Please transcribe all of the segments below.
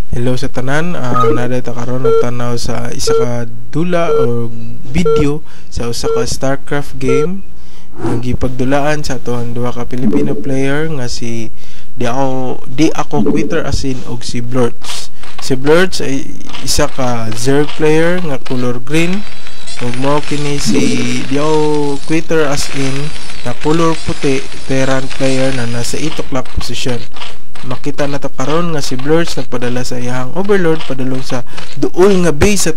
Hello sa tanan, naday ta karon nagtanaw sa isa ka dula o video sa usa ka StarCraft game nga gipagdulaan sa atoang duha ka Filipino player nga si Di Ako Quitter Asin og si Blurts. Si Blurts ay isa ka Zerg player nga color green ug mao kini si Di Ako Quitter Asin na color puti Terran player na nasa 8 o'clock position. Makita na ta karon nga si Blurts nagpadala sa iyang overlord padulong sa duol nga base sa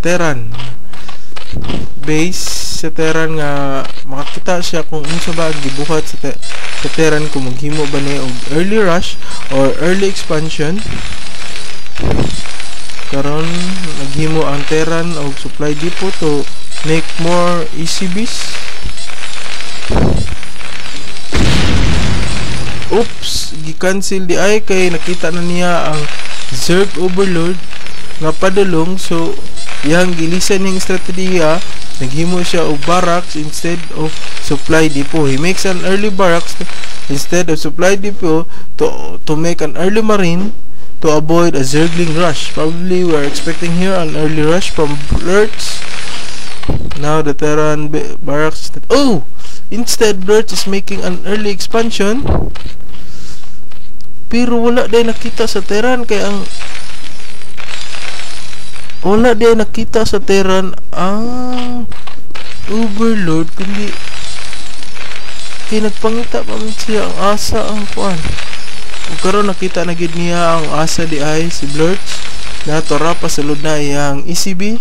Terran nga makakita siya kung unsa ba gibuhat sa Terran kung maghimo ba ni og early rush or early expansion. Karon naghimo ang Terran og supply depot to make more ECBs. Oops, gi-cancel di ay kay nakita na niya ang Zerg Overlord nga padulong, so yang gilisan ning strategiya, naghimo siya og barracks instead of supply depot. He makes an early barracks instead of supply depot to make an early marine to avoid a Zergling rush. Probably we are expecting here an early rush from Blurts. Now the Terran barracks instead Blurts is making an early expansion. Pero wala day nakita sa Terran kay ang Overlord kundi kay nagpangita pa man siya ang asa ang kuan. Ug karon nakita na gid niya ang asa di ay si Blurts nato ra pa sulod na iyang ECB.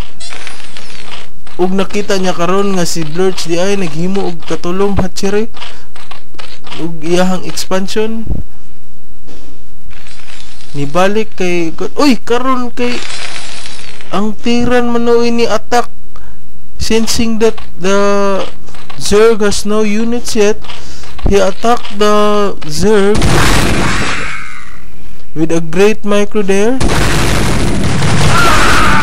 Ug nakita niya karon nga si Blurts di ay naghimo og katulong hatchery ug iyang expansion. Nibalik kay karon kay ang Terran manoy ni attack, sensing that the Zerg has no units yet. He attacked the Zerg with a great micro there,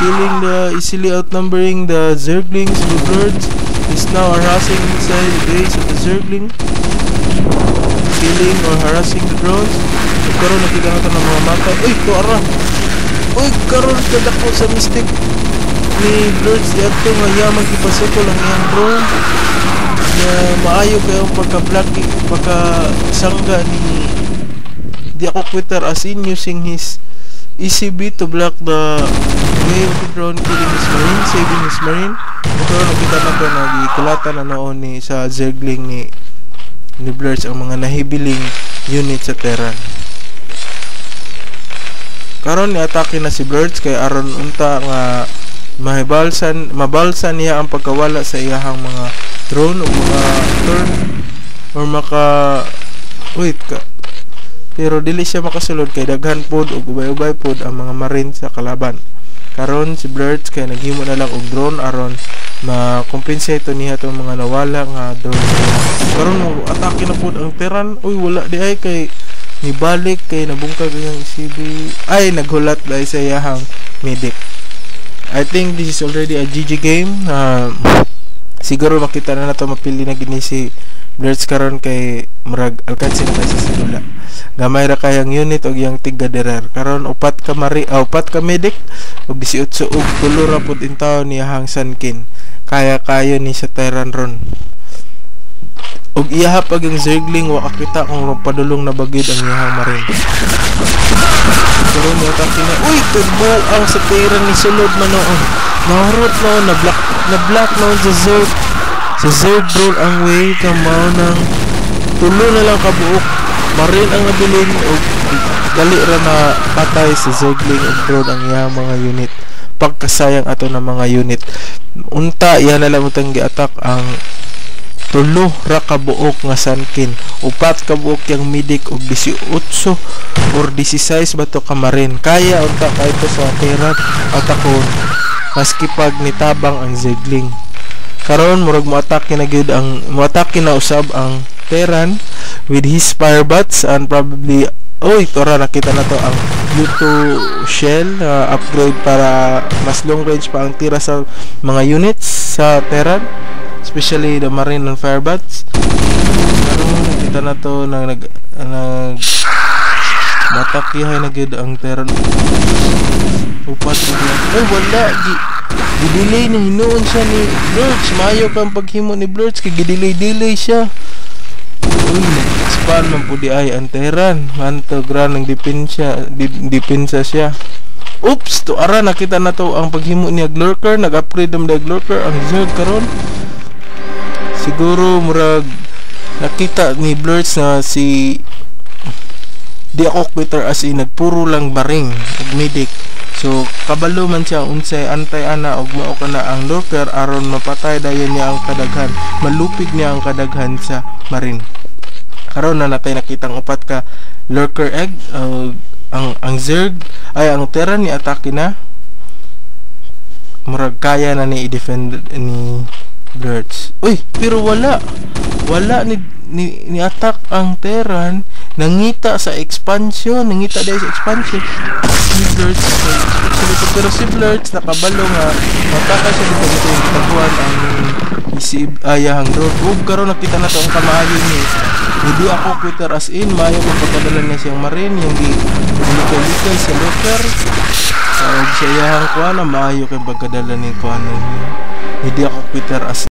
killing the easily outnumbering the Zerglings. The Blurts is now harassing inside the base of the Zergling, killing or harassing the drones. Karon nakita natin ng mga mata. Karon kadako sa mystic ni Blurts di ato nga yaman ipasukol ang iyang drone na maayo kayo pagka-sangga ni Di Ako Quitter Asin using his ECB to block the way of the drone, killing his marine, saving his marine. Karon nakita nato na gikulatan na noon ni sa Zergling ni Blurts ang mga nahibiling unit sa Terran. Karon ni-atake na si Blurts kay aron unta nga mabalsan niya ang pagkawala sa iyahang mga drone o mga turn or pero dili siya makasulod kay daghan pod ug ubay-ubay pod ang mga marine sa kalaban. Karon si Blurts kay naghimo na lang og drone aron ma-compensate niya tong mga nawala nga drone. Karon mo atake na pod ang Terran. Wala di ay kay nibalik kay nabungkag yung ECB ay naghulat dahil sa iyahang medic. I think this is already a GG game. Siguro makita na nato mapili na gini si Blurts karon kay murag alkansi na tayo sa sidula. Gamay ra kayang unit og yang tigaderer. Karon upat ka medic og 18 og tulo ra pud intaw ni hang Sunkin. Kaya ni sa Terran ron. Og iyahap pag ang Zergling wa kakita kung padulong na bagid ang iyahang marine. Karon yung atake na turbo ang sa Terran ni sulod man noon. Naharot noon na block noon sa Zerg. Sa Zerg drone ang way kamao ng tulo na lang kabuok marine ang nabilin og dali ra na patay sa Zergling og drone ang iyahang mga unit. Pagkasayang ato ng mga unit. Unta iyan na lang utang gi-attack ang tulo ra kabuok nga Sunkin, upat kabuok yang medic og 18 or 16 bato ka marine. Kaya unta kay ito sa Terran atakon maski pag nitabang ang Zergling. Karon murag moatake na usab ang Terran with his firebots and probably tora nakita na to ang U2 shell upgrade para mas long range pa ang tira sa mga units sa Terran, especially the marine and firebots. Karon nakita na to nag matakihay na gid ang Terran. Upat bigla. Ay wala gidelay na hinuon siya ni Blurch. Maayo kang paghimo ni Blurch kay gidelay-delay siya. Uy, nag-expand man po di ay anteran. Manto gran ng depensa siya. Oops, to ara nakita na to ang paghimo niya Lurker, nag-upgrade ng Lurker ang Zerg karon. Siguro murag nakita ni Blurch na si di ako quitter as in nagpuro lang baring ug medic. So kabalo man siya unsay antay ana og mao kana ang Lurker aron mapatay dayon niya ang kadaghan, malupig niya ang kadaghan sa marine. Karon na natay nakitang upat ka Lurker egg, ang Zerg ay ang Terra ni atake na murag kaya na ni i-defend ni Blurch. Uy, pero wala ni attack ang Terran, nangita sa expansion ni Blurch. Pero si Blurch nakabalo nga mataka siya dito yung taguan ang isib ayahang road. Ug karon nakita na to ang kamaayo ni hindi ako quitter as in maayo kung pagpadala niya siyang marine yung likay sa Lurker. Siya yang kuan na maayo kay pagkadala ni kuan. Hindi ako quitter as